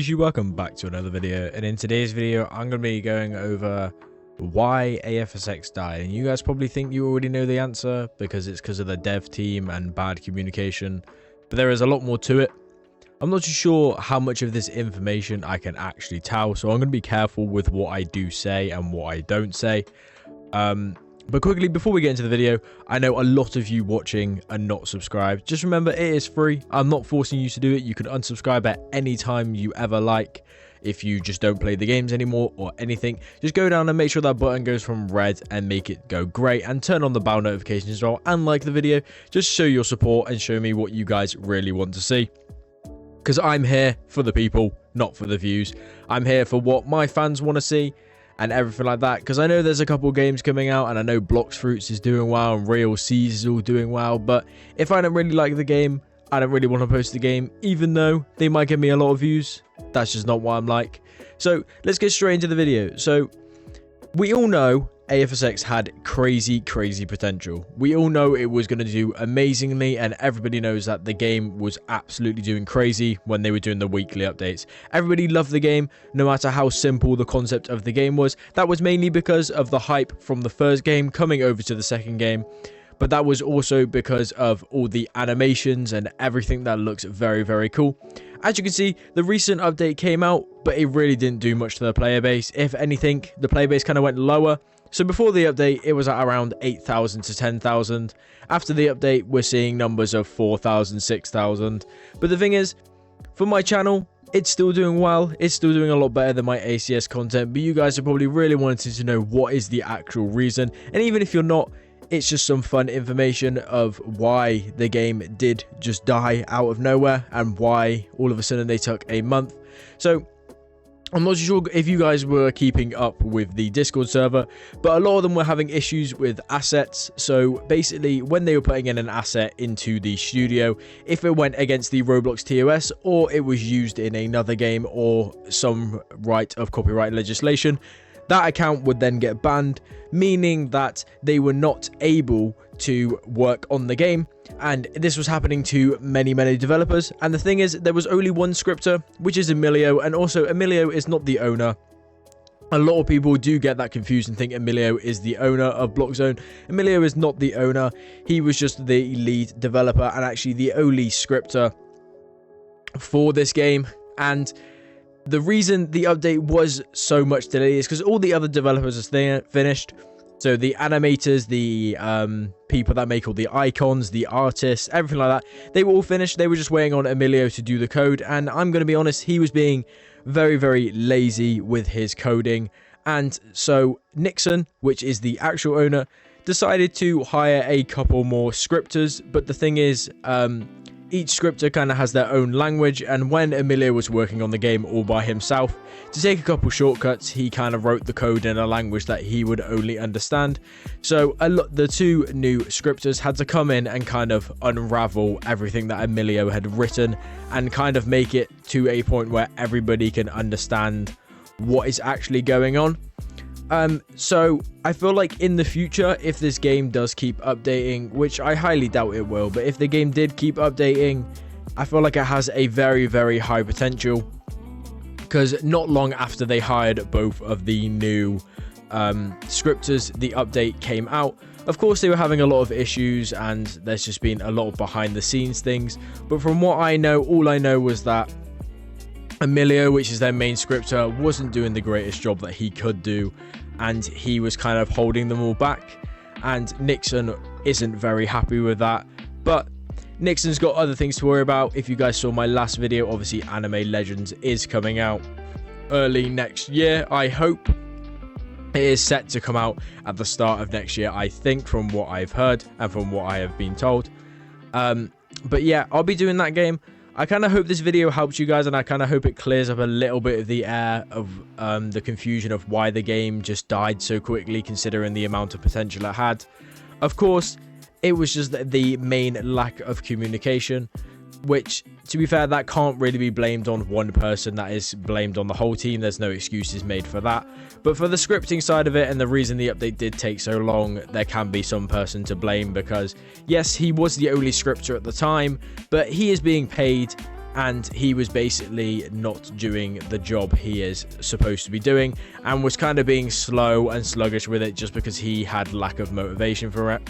Welcome back to another video, and in today's video I'm going to be going over why afsx died. And you guys probably think you already know the answer because it's because of the dev team and bad communication, but there is a lot more to it. I'm not too sure how much of this information I can actually tell, so I'm going to be careful with what I do say and what I don't say. But quickly, before we get into the video, I know a lot of you watching are not subscribed. Just remember, it is free. I'm not forcing you to do it. You can unsubscribe at any time you ever like. If you just don't play the games anymore or anything, just go down and make sure that button goes from red and make it go grey, and turn on the bell notifications as well, and like the video. Just show your support and show me what you guys really want to see. Because I'm here for the people, not for the views. I'm here for what my fans want to see and everything like that, because I know there's a couple games coming out, and I know Blocks Fruits is doing well and Real Seas is all doing well, but if I don't really like the game, I don't really want to post the game, even though they might give me a lot of views. That's just not what I'm like. So let's get straight into the video. So we all know afsx had crazy potential. We all know it was going to do amazingly, and everybody knows that the game was absolutely doing crazy when they were doing the weekly updates. Everybody loved the game, no matter how simple the concept of the game was. That was mainly because of the hype from the first game coming over to the second game, but that was also because of all the animations and everything that looks very cool. As you can see, the recent update came out, but it really didn't do much to the player base. If anything, the player base kind of went lower. So before the update, it was at around 8,000 to 10,000. After the update, we're seeing numbers of 4,000, 6,000. But the thing is, for my channel, it's still doing well. It's still doing a lot better than my ACS content. But you guys are probably really wanting to know what is the actual reason. And even if you're not, it's just some fun information of why the game did just die out of nowhere and why all of a sudden they took a month. So I'm not sure if you guys were keeping up with the Discord server, but a lot of them were having issues with assets. So basically, when they were putting in an asset into the studio, if it went against the Roblox TOS or it was used in another game or some right of copyright legislation, that account would then get banned, meaning that they were not able to work on the game. And this was happening to many developers. And the thing is, there was only one scripter, which is Emilio, and also Emilio is not the owner. A lot of people do get that confused and think Emilio is the owner of Blockzone. Emilio is not the owner. He was just the lead developer and actually the only scripter for this game. And the reason the update was so much delayed is because all the other developers are finished. So the animators, the people that make all the icons, the artists, everything like that, they were all finished. They were just waiting on Emilio to do the code. And I'm going to be honest, he was being very lazy with his coding. And so Nixon, which is the actual owner, decided to hire a couple more scripters. But the thing is, each scripter kind of has their own language, and when Emilio was working on the game all by himself, to take a couple shortcuts, he kind of wrote the code in a language that he would only understand. So the two new scripters had to come in and kind of unravel everything that Emilio had written and kind of make it to a point where everybody can understand what is actually going on. So I feel like in the future, if this game does keep updating, which I highly doubt it will, but if the game did keep updating, I feel like it has a very high potential, because not long after they hired both of the new scripters, the update came out. Of course, they were having a lot of issues, and there's just been a lot of behind the scenes things, but from what I know, all I know was that Emilio, which is their main scripter, wasn't doing the greatest job that he could do, and he was kind of holding them all back, and Nixon isn't very happy with that. But Nixon's got other things to worry about. If you guys saw my last video, obviously Anime Legends is coming out early next year. I hope it is set to come out at the start of next year, I think, from what I've heard and from what I have been told. But yeah, I'll be doing that game. I kind of hope this video helps you guys, and I kind of hope it clears up a little bit of the air of the confusion of why the game just died so quickly, considering the amount of potential it had. Of course, it was just the main lack of communication, which, to be fair, that can't really be blamed on one person. That is blamed on the whole team. There's no excuses made for that. But for the scripting side of it, and the reason the update did take so long, there can be some person to blame, because yes, he was the only scripter at the time, but he is being paid and he was basically not doing the job he is supposed to be doing, and was kind of being slow and sluggish with it just because he had lack of motivation for it.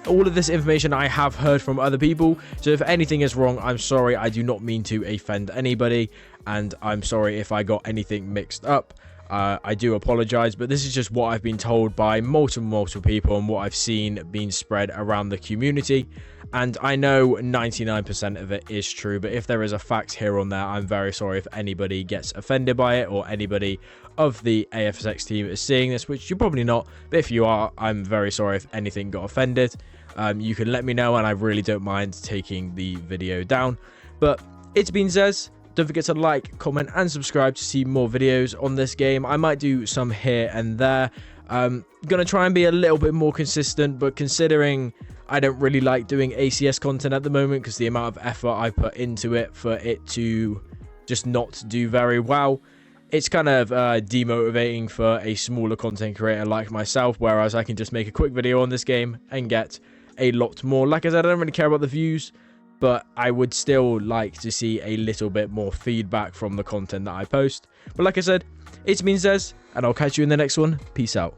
All of this information I have heard from other people, so if anything is wrong, I'm sorry. I do not mean to offend anybody, and I'm sorry if I got anything mixed up. I do apologize, but this is just what I've been told by multiple people and what I've seen being spread around the community. And I know 99% of it is true, but if there is a fact here or there, I'm very sorry if anybody gets offended by it, or anybody of the afsx team is seeing this, which you're probably not, but if you are, I'm very sorry if anything got offended. You can let me know, and I really don't mind taking the video down. But it's been Zez. Don't forget to like, comment, and subscribe to see more videos on this game. I might do some here and there. Gonna try and be a little bit more consistent, but considering I don't really like doing ACS content at the moment because the amount of effort I put into it for it to just not do very well, it's kind of demotivating for a smaller content creator like myself, whereas I can just make a quick video on this game and get a lot more. Like I said, I don't really care about the views, but I would still like to see a little bit more feedback from the content that I post. But like I said, it's been Zez, and I'll catch you in the next one. Peace out.